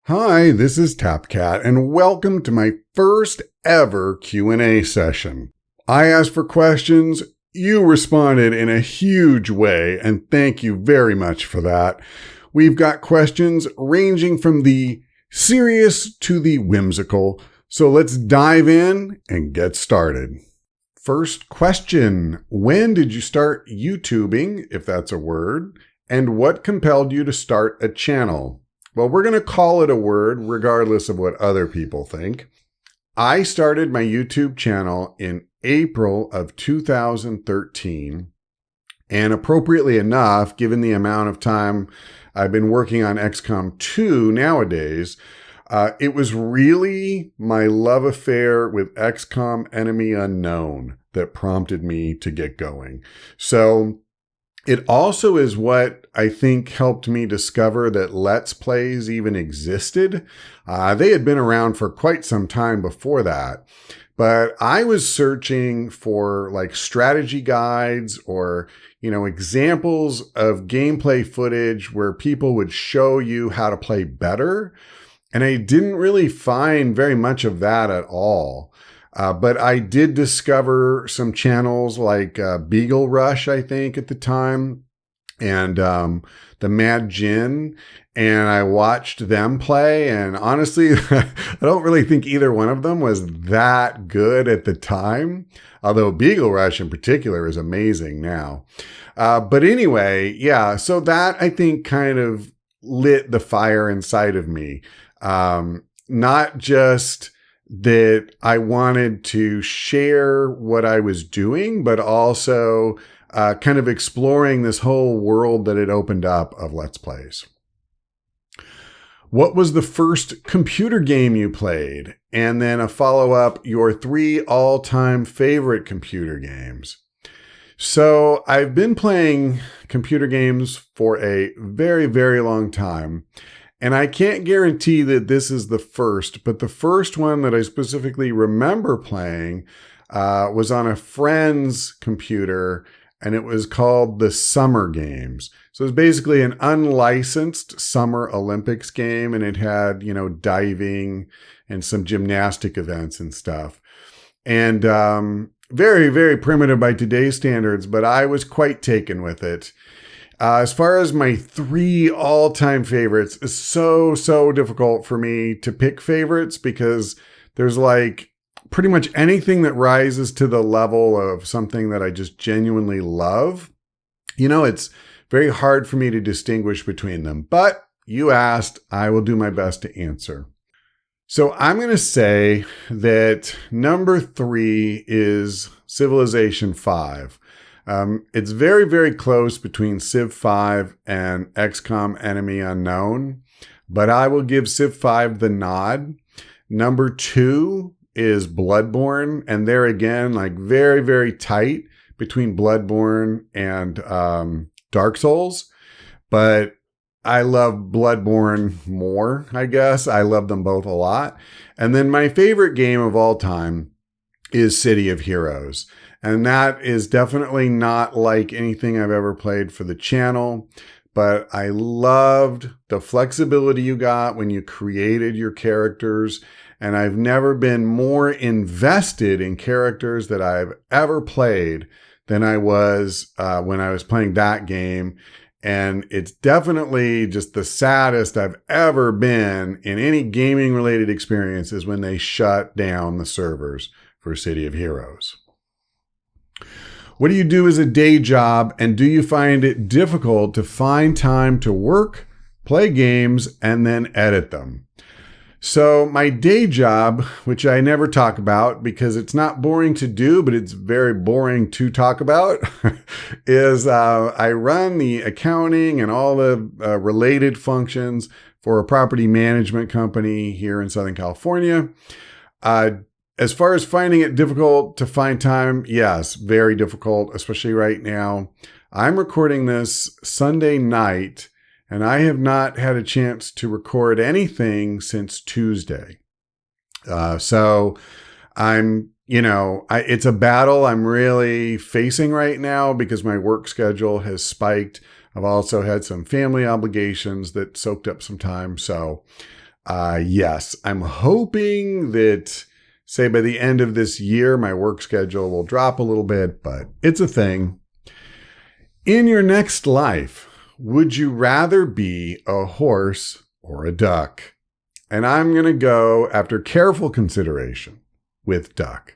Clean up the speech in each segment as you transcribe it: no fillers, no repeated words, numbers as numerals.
Hi, this is TapCat, and welcome to my first ever Q&A session. I asked for questions, you responded in a huge way, and thank you very much for that. We've got questions ranging from the serious to the whimsical, so let's dive in and get started. First question, when did you start YouTubing, if that's a word, and what compelled you to start a channel? Well, we're going to call it a word regardless of what other people think. I started my YouTube channel in April of 2013. And appropriately enough, given the amount of time I've been working on XCOM 2 nowadays, it was really my love affair with XCOM Enemy Unknown that prompted me to get going. So it also is what I think helped me discover that Let's Plays even existed. They had been around for quite some time before that, but I was searching for like strategy guides or, examples of gameplay footage where people would show you how to play better. And I didn't really find very much of that at all. But I did discover some channels like Beagle Rush, I think, at the time, and the Mad Gin, and I watched them play. And honestly, I don't really think either one of them was that good at the time, although Beagle Rush in particular is amazing now. But anyway, yeah, so that I think kind of lit the fire inside of me. Not just that I wanted to share what I was doing, but also kind of exploring this whole world that it opened up of Let's Plays. What was the first computer game you played? And then a follow-up, your 3 all-time favorite computer games. So I've been playing computer games for a very, very long time. And I can't guarantee that this is the first, but the first one that I specifically remember playing was on a friend's computer, and it was called the Summer Games. So it was basically an unlicensed Summer Olympics game, and it had, diving and some gymnastic events and stuff. And very, very primitive by today's standards, but I was quite taken with it. As far as my 3 all-time favorites, it's so difficult for me to pick favorites because there's like pretty much anything that rises to the level of something that I just genuinely love. It's very hard for me to distinguish between them, but you asked, I will do my best to answer. So I'm going to say that number 3 is Civilization 5. It's very, very close between Civ 5 and XCOM Enemy Unknown, but I will give Civ 5 the nod. Number 2 is Bloodborne, and there again, like very, very tight between Bloodborne and Dark Souls, but I love Bloodborne more, I guess. I love them both a lot. And then my favorite game of all time is City of Heroes. And that is definitely not like anything I've ever played for the channel, but I loved the flexibility you got when you created your characters. And I've never been more invested in characters that I've ever played than I was when I was playing that game. And it's definitely just the saddest I've ever been in any gaming related experience is when they shut down the servers for City of Heroes. What do you do as a day job, and do you find it difficult to find time to work, play games, and then edit them? So my day job, which I never talk about because it's not boring to do, but it's very boring to talk about, is I run the accounting and all the related functions for a property management company here in Southern California. As far as finding it difficult to find time, yes, very difficult, especially right now. I'm recording this Sunday night, and I have not had a chance to record anything since Tuesday. So I'm, it's a battle I'm really facing right now because my work schedule has spiked. I've also had some family obligations that soaked up some time. So Yes, I'm hoping that, say, by the end of this year, my work schedule will drop a little bit, but it's a thing. In your next life, would you rather be a horse or a duck? And I'm going to go, after careful consideration, with duck.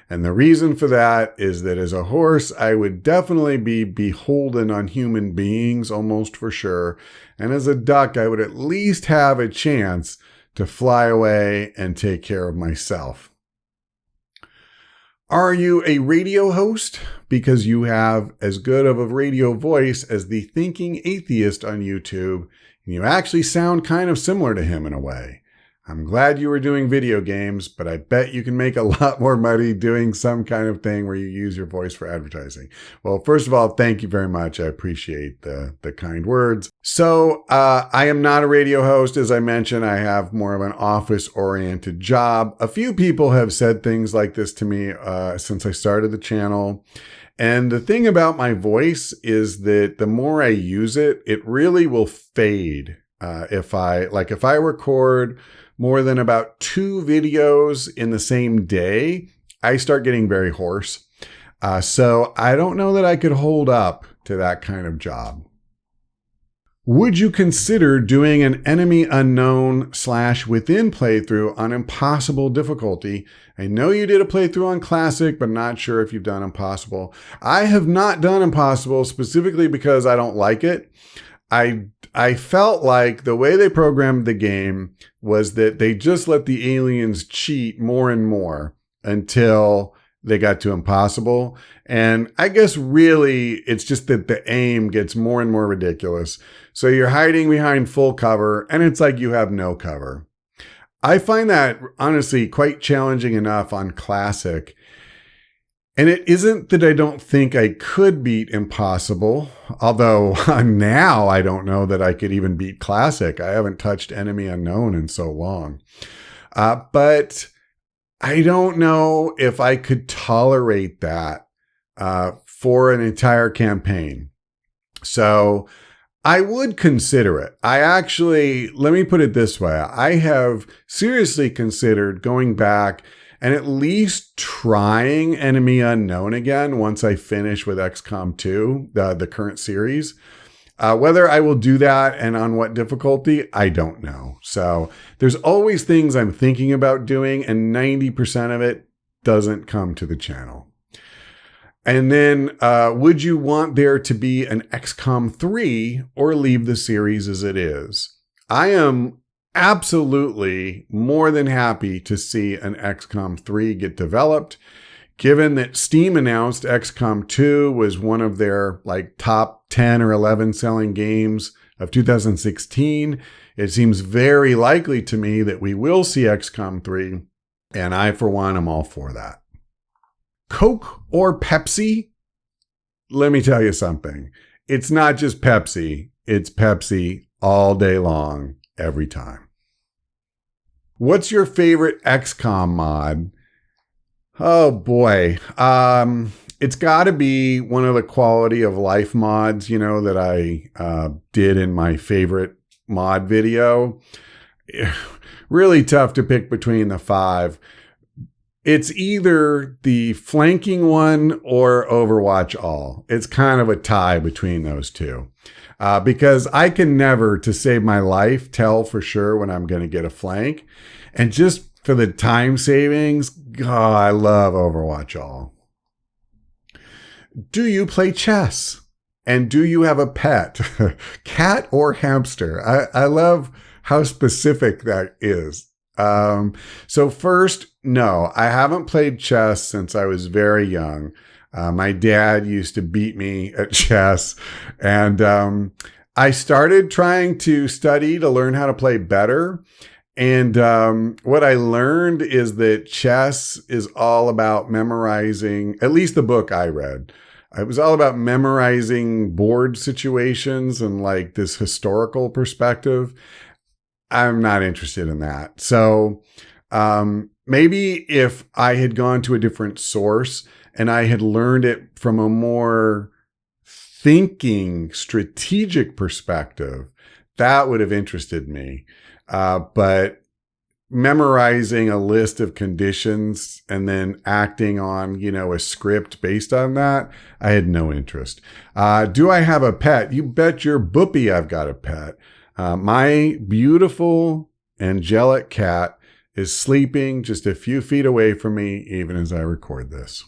And the reason for that is that as a horse, I would definitely be beholden on human beings, almost for sure. And as a duck, I would at least have a chance to fly away and take care of myself. Are you a radio host? Because you have as good of a radio voice as the Thinking Atheist on YouTube, and you actually sound kind of similar to him in a way. I'm glad you were doing video games, but I bet you can make a lot more money doing some kind of thing where you use your voice for advertising. Well, first of all, thank you very much. I appreciate the kind words. So I am not a radio host. As I mentioned, I have more of an office-oriented job. A few people have said things like this to me since I started the channel. And the thing about my voice is that the more I use it, it really will fade. If I record more than about 2 videos in the same day, I start getting very hoarse. So I don't know that I could hold up to that kind of job. Would you consider doing an enemy unknown / within playthrough on impossible difficulty? I know you did a playthrough on classic, but not sure if you've done impossible. I have not done impossible specifically because I don't like it. I felt like the way they programmed the game was that they just let the aliens cheat more and more until they got to impossible. And I guess really it's just that the aim gets more and more ridiculous. So you're hiding behind full cover and it's like you have no cover. I find that honestly quite challenging enough on classic. And it isn't that I don't think I could beat impossible, although now I don't know that I could even beat classic. I haven't touched enemy unknown in so long. But I don't know if I could tolerate that for an entire campaign. So I would consider it. Let me put it this way. I have seriously considered going back and at least trying Enemy Unknown again once I finish with XCOM 2, the current series. Whether I will do that and on what difficulty, I don't know. So there's always things I'm thinking about doing, and 90% of it doesn't come to the channel. And then, would you want there to be an XCOM 3 or leave the series as it is? I am absolutely more than happy to see an XCOM 3 get developed. Given that Steam announced XCOM 2 was one of their top 10 or 11 selling games of 2016, it seems very likely to me that we will see XCOM 3, and I, for one, am all for that. Coke or Pepsi? Let me tell you something. It's not just Pepsi. It's Pepsi all day long, every time. What's your favorite XCOM mod? Oh boy. It's got to be one of the quality of life mods, that I did in my favorite mod video. Really tough to pick between the 5. It's either the flanking one or Overwatch All. It's kind of a tie between those two. Because I can never, to save my life, tell for sure when I'm going to get a flank. And just for the time savings, God, I love Overwatch All. Do you play chess? And do you have a pet? Cat or hamster? I love how specific that is. So first, no, I haven't played chess since I was very young. My dad used to beat me at chess, and I started trying to study to learn how to play better. And what I learned is that chess is all about memorizing, at least the book I read. It was all about memorizing board situations and this historical perspective. I'm not interested in that. So maybe if I had gone to a different source and I had learned it from a more thinking, strategic perspective, that would have interested me. But memorizing a list of conditions and then acting on, a script based on that, I had no interest. Do I have a pet? You bet your boopy I've got a pet. My beautiful, angelic cat is sleeping just a few feet away from me, even as I record this.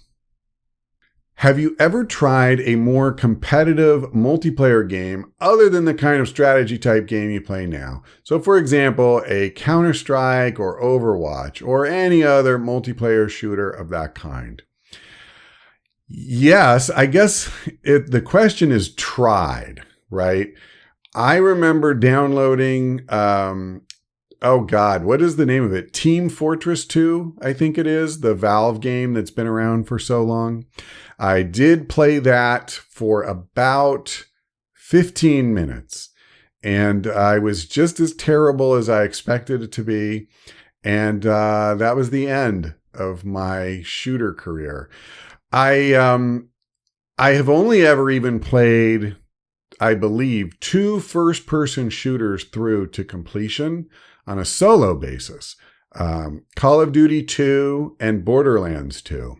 Have you ever tried a more competitive multiplayer game other than the kind of strategy type game you play now? So for example, a Counter-Strike or Overwatch or any other multiplayer shooter of that kind. Yes, I guess the question is tried, right? I remember downloading, oh God, what is the name of it? Team Fortress 2, I think it is, the Valve game that's been around for so long. I did play that for about 15 minutes, and I was just as terrible as I expected it to be. And that was the end of my shooter career. I have only ever even played, I believe, 2 first-person shooters through to completion on a solo basis. Call of Duty 2 and Borderlands 2.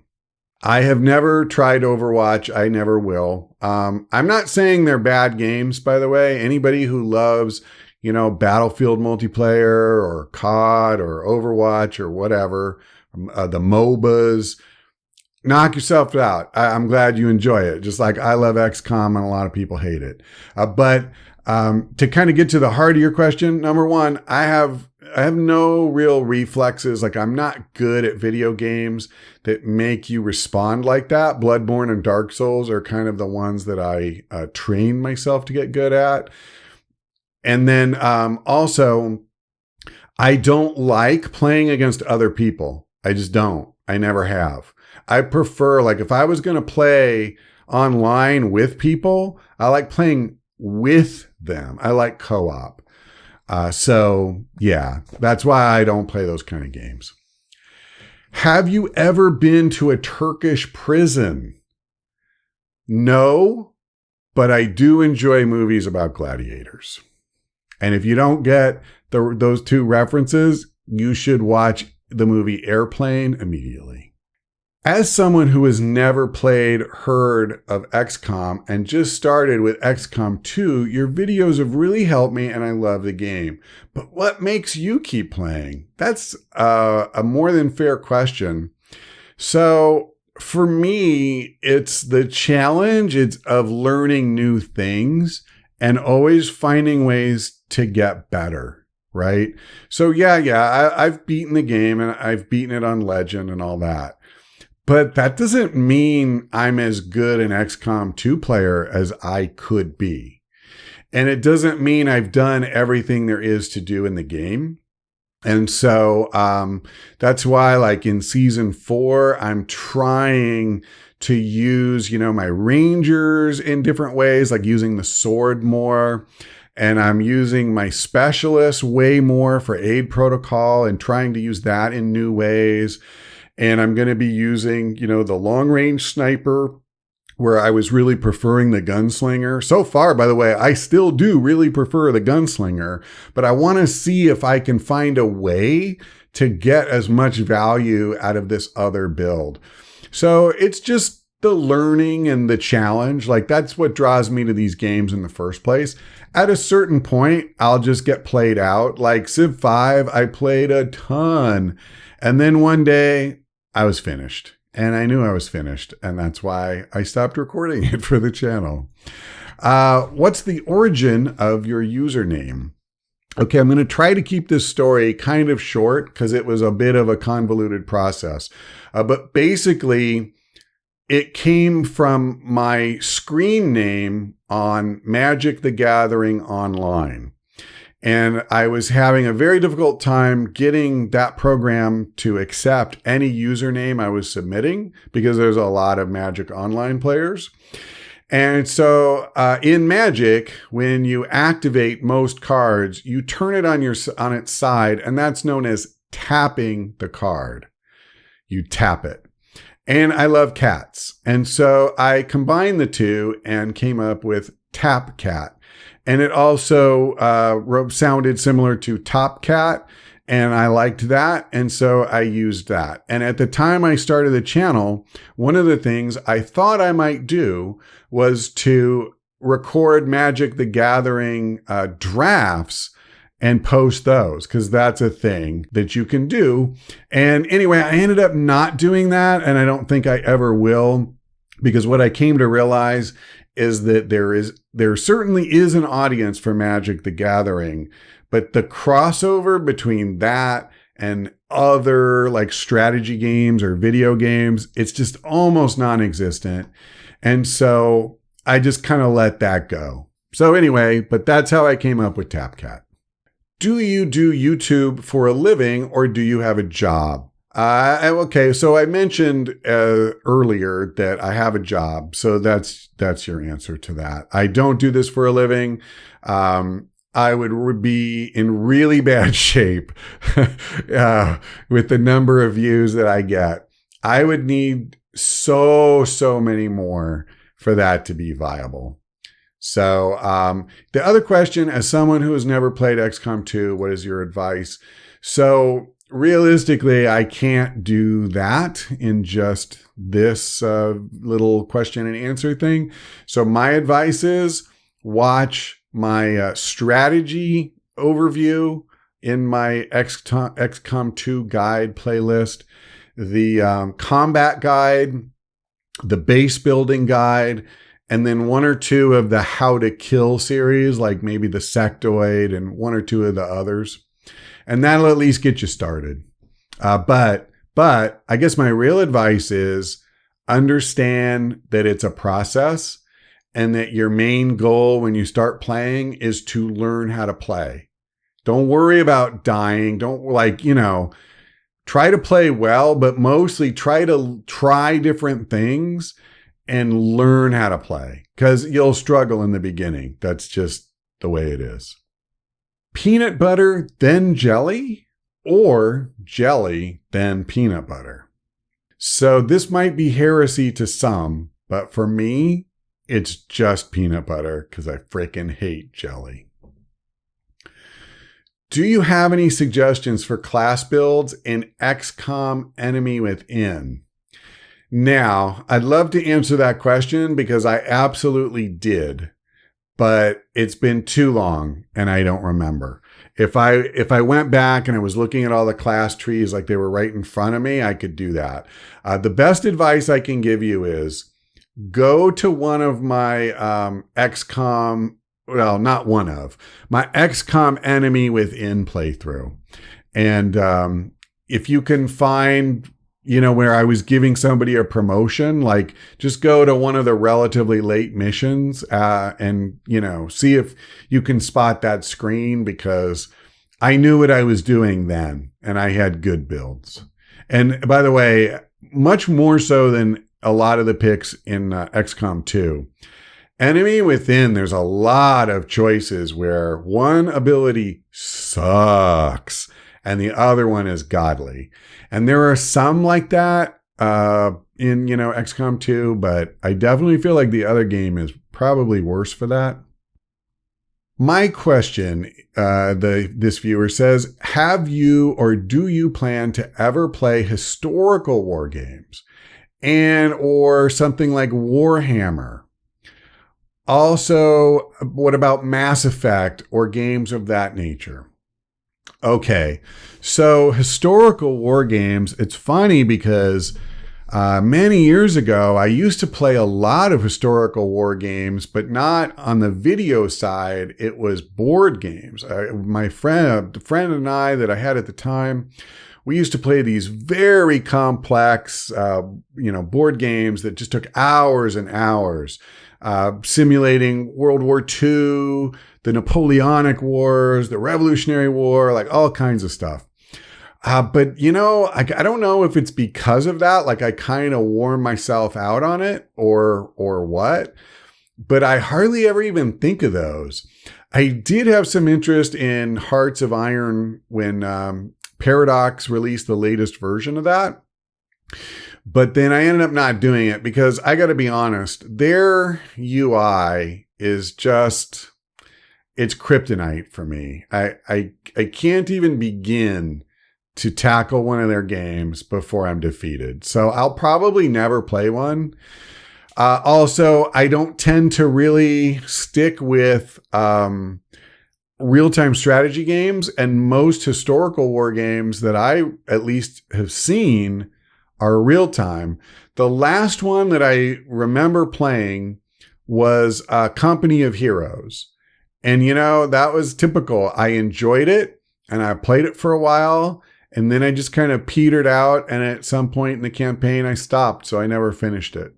I have never tried Overwatch. I never will. I'm not saying they're bad games, by the way. Anybody who loves, Battlefield multiplayer or COD or Overwatch or whatever, the MOBAs, knock yourself out. I'm glad you enjoy it. Just like I love XCOM and a lot of people hate it. But to kind of get to the heart of your question, number one, I have no real reflexes. Like, I'm not good at video games that make you respond like that. Bloodborne and Dark Souls are kind of the ones that I train myself to get good at. And then also, I don't like playing against other people. I just don't. I never have. I prefer, like, if I was going to play online with people, I like playing with them. I like co-op. So yeah, that's why I don't play those kind of games. Have you ever been to a Turkish prison? No, but I do enjoy movies about gladiators. And if you don't get those 2 references, you should watch the movie Airplane immediately. As someone who has never heard of XCOM and just started with XCOM 2, your videos have really helped me and I love the game. But what makes you keep playing? That's a more than fair question. So for me, it's the challenge of learning new things and always finding ways to get better, right? So yeah, I've beaten the game and I've beaten it on Legend and all that. But that doesn't mean I'm as good an XCOM 2 player as I could be. And it doesn't mean I've done everything there is to do in the game. And so that's why, like in season 4, I'm trying to use, my rangers in different ways, like using the sword more. And I'm using my specialist way more for aid protocol and trying to use that in new ways. And I'm going to be using, the long range sniper, where I was really preferring the gunslinger. So far, by the way, I still do really prefer the gunslinger, but I want to see if I can find a way to get as much value out of this other build. So it's just the learning and the challenge. Like, that's what draws me to these games in the first place. At a certain point, I'll just get played out. Like Civ 5, I played a ton. And then one day, I was finished, and I knew I was finished, and that's why I stopped recording it for the channel. What's the origin of your username? Okay, I'm going to try to keep this story kind of short because it was a bit of a convoluted process. But basically, it came from my screen name on Magic the Gathering Online. And I was having a very difficult time getting that program to accept any username I was submitting because there's a lot of Magic Online players. And so in Magic, when you activate most cards, you turn it on its side, and that's known as tapping the card. You tap it. And I love cats. And so I combined the two and came up with TapCat. And it also sounded similar to TapCat, and I liked that. And so I used that. And at the time I started the channel, one of the things I thought I might do was to record Magic the Gathering drafts and post those, because that's a thing that you can do. And anyway, I ended up not doing that, and I don't think I ever will, because what I came to realize is that there certainly is an audience for Magic the Gathering, but the crossover between that and other like strategy games or video games, it's just almost non-existent. And so I just kind of let that go. So anyway, but that's how I came up with TapCat. Do you do YouTube for a living, or do you have a job? Okay, so I mentioned earlier that I have a job, so that's your answer to that. I don't do this for a living. I would be in really bad shape with the number of views that I get. I would need so many more for that to be viable. So the other question, as someone who has never played XCOM 2, what is your advice? So realistically, I can't do that in just this little question and answer thing. So my advice is watch my strategy overview in my XCOM 2 guide playlist, the combat guide, the base building guide, and then one or two of the How to Kill series, like maybe the Sectoid and one or two of the others. And that'll at least get you started. But I guess my real advice is understand that it's a process, and that your main goal when you start playing is to learn how to play. Don't worry about dying. Don't try to play well, but mostly try different things and learn how to play, because you'll struggle in the beginning. That's just the way it is. Peanut butter, then jelly, or jelly, then peanut butter? So this might be heresy to some, but for me, it's just peanut butter, because I freaking hate jelly. Do you have any suggestions for class builds in XCOM Enemy Within? Now, I'd love to answer that question because I absolutely did, but it's been too long and I don't remember. If I went back and I was looking at all the class trees like they were right in front of me, I could do that. The best advice I can give you is go to one of my XCOM, well, not one of, my XCOM Enemy Within playthrough. And if you can find, where I was giving somebody a promotion, like just go to one of the relatively late missions and, see if you can spot that screen, because I knew what I was doing then and I had good builds. And by the way, much more so than a lot of the picks in XCOM 2. Enemy Within, there's a lot of choices where one ability sucks and the other one is godly. And there are some like that in, XCOM 2, but I definitely feel like the other game is probably worse for that. My question, this viewer says, have you or do you plan to ever play historical war games or something like Warhammer? Also, what about Mass Effect or games of that nature? Okay, so historical war games, it's funny because many years ago, I used to play a lot of historical war games, but not on the video side. It was board games. My friend, the friend and I that I had at the time, we used to play these very complex, board games that just took hours and hours, simulating World War II, the Napoleonic Wars, the Revolutionary War, like all kinds of stuff. But I don't know if it's because of that, like I kind of wore myself out on it or what, but I hardly ever even think of those. I did have some interest in Hearts of Iron when Paradox released the latest version of that. But then I ended up not doing it because I got to be honest, their UI is just, it's kryptonite for me. I can't even begin to tackle one of their games before I'm defeated. So I'll probably never play one. Also, I don't tend to really stick with real-time strategy games, and most historical war games that I at least have seen are real-time. The last one that I remember playing was Company of Heroes. And, that was typical. I enjoyed it and I played it for a while, and then I just kind of petered out. And at some point in the campaign, I stopped. So I never finished it.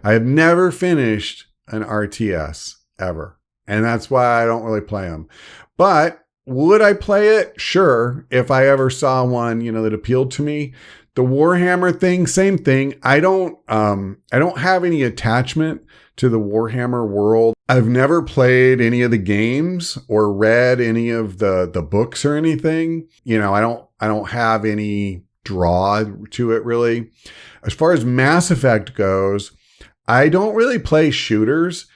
I have never finished an RTS ever. And that's why I don't really play them. But would I play it? Sure. If I ever saw one, that appealed to me. The Warhammer thing, same thing. I don't have any attachment to the Warhammer world. I've never played any of the games or read any of the books or anything. I don't have any draw to it really. As far as Mass Effect goes, I don't really play shooters.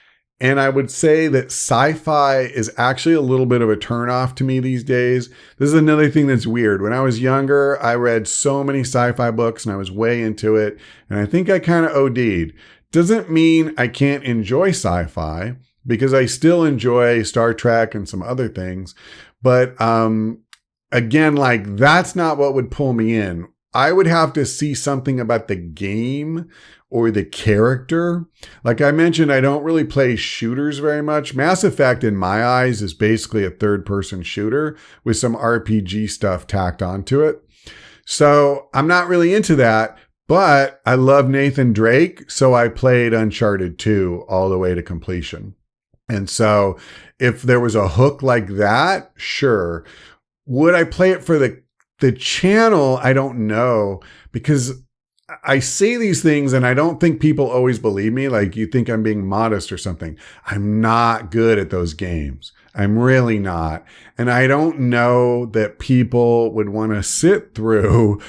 And I would say that sci-fi is actually a little bit of a turnoff to me these days. This is another thing that's weird. When I was younger, I read so many sci-fi books and I was way into it. And I think I kind of OD'd. Doesn't mean I can't enjoy sci-fi, because I still enjoy Star Trek and some other things. But again, that's not what would pull me in. I would have to see something about the game or the character. Like I mentioned, I don't really play shooters very much. Mass Effect, in my eyes, is basically a third-person shooter with some RPG stuff tacked onto it. So I'm not really into that, but I love Nathan Drake, so I played Uncharted 2 all the way to completion. And so if there was a hook like that, sure. Would I play it for the channel? I don't know, because I say these things and I don't think people always believe me. Like, you think I'm being modest or something. I'm not good at those games. I'm really not. And I don't know that people would want to sit through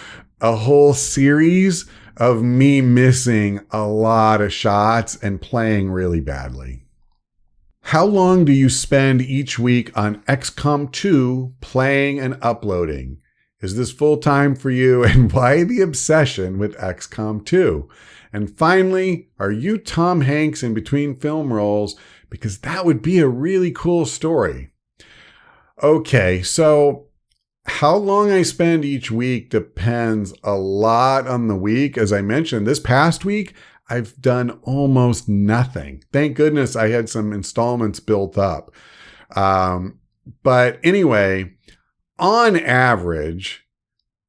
a whole series of me missing a lot of shots and playing really badly. How long do you spend each week on XCOM 2 playing and uploading? Is this full time for you, and why the obsession with XCOM 2? And finally, are you Tom Hanks in between film roles? Because that would be a really cool story. Okay, so how long I spend each week depends a lot on the week. As I mentioned, this past week, I've done almost nothing. Thank goodness I had some installments built up. But anyway, on average,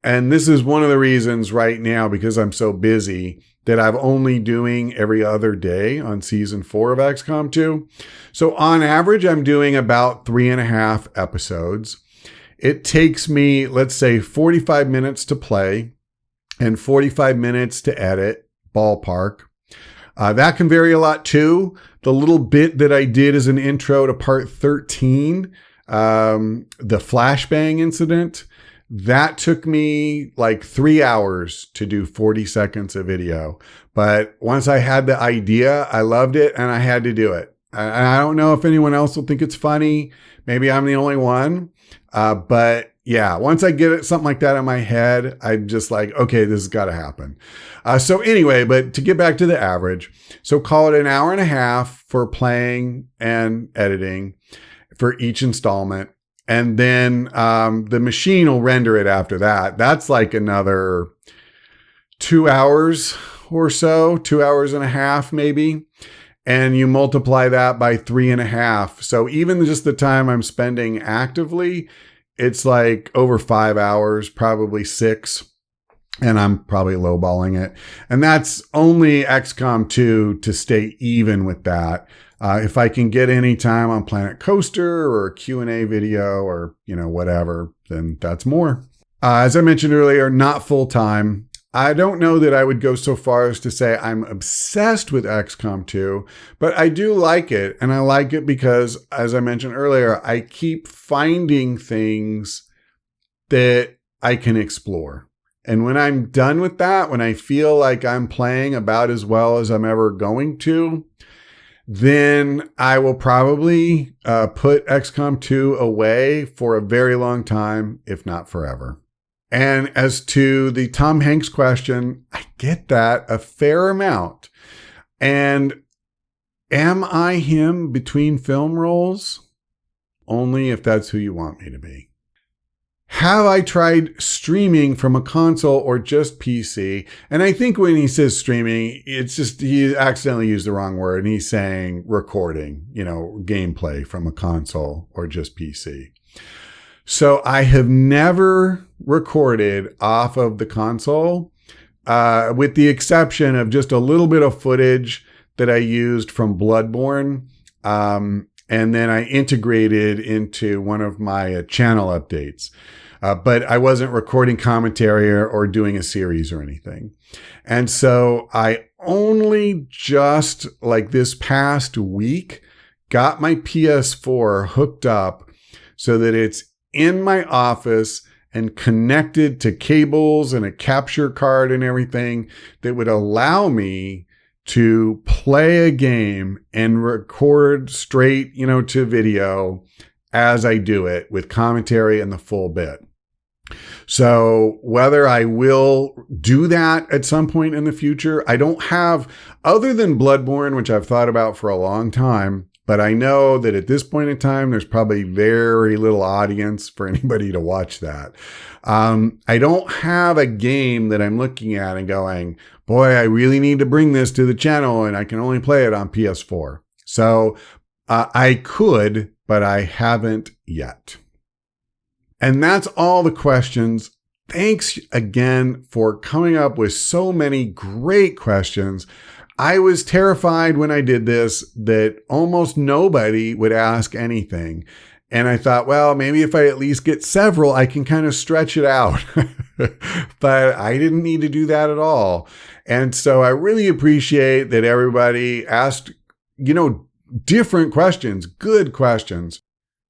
and this is one of the reasons right now, because I'm so busy, that I'm only doing every other day on season 4 of XCOM 2. So on average, I'm doing about 3.5 episodes. It takes me, let's say, 45 minutes to play and 45 minutes to edit, ballpark. That can vary a lot too. The little bit that I did as an intro to part 13, the flashbang incident, that took me like 3 hours to do 40 seconds of video. But once I had the idea, I loved it and I had to do it. I don't know if anyone else will think it's funny. Maybe I'm the only one. But yeah, once I get it, something like that in my head, I'm just like, okay, this has got to happen. So anyway, but to get back to the average, so call it an hour and a half for playing and editing for each installment. And then the machine will render it after that. That's like another 2 hours or so, 2 hours and a half maybe. And you multiply that by 3.5. So even just the time I'm spending actively, it's like over 5 hours, probably 6. And I'm probably lowballing it. And that's only XCOM 2 to stay even with that. If I can get any time on Planet Coaster or a Q&A video or, whatever, then that's more. As I mentioned earlier, not full time. I don't know that I would go so far as to say I'm obsessed with XCOM 2, but I do like it. And I like it because, as I mentioned earlier, I keep finding things that I can explore. And when I'm done with that, when I feel like I'm playing about as well as I'm ever going to, then I will probably put XCOM 2 away for a very long time, if not forever. And as to the Tom Hanks question, I get that a fair amount. And am I him between film roles? Only if that's who you want me to be. Have I tried streaming from a console or just PC? And I think when he says streaming, it's just he accidentally used the wrong word and he's saying recording, gameplay from a console or just PC. So I have never recorded off of the console, with the exception of just a little bit of footage that I used from Bloodborne. And then I integrated into one of my channel updates. But I wasn't recording commentary or doing a series or anything. And so I only just like this past week got my PS4 hooked up so that it's in my office and connected to cables and a capture card and everything that would allow me to play a game and record straight, to video as I do it with commentary and the full bit. So whether I will do that at some point in the future, I don't have, other than Bloodborne, which I've thought about for a long time, but I know that at this point in time, there's probably very little audience for anybody to watch that. I don't have a game that I'm looking at and going, boy, I really need to bring this to the channel and I can only play it on PS4. So I could, but I haven't yet. And that's all the questions. Thanks again for coming up with so many great questions. I was terrified when I did this that almost nobody would ask anything. And I thought, well, maybe if I at least get several, I can kind of stretch it out. But I didn't need to do that at all. And so I really appreciate that everybody asked, different questions, good questions.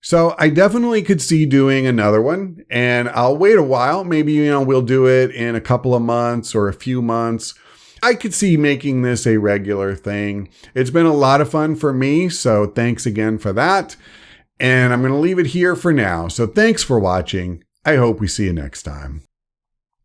So I definitely could see doing another one, and I'll wait a while. Maybe, we'll do it in a couple of months or a few months. I could see making this a regular thing. It's been a lot of fun for me, so thanks again for that. And I'm going to leave it here for now. So thanks for watching. I hope we see you next time.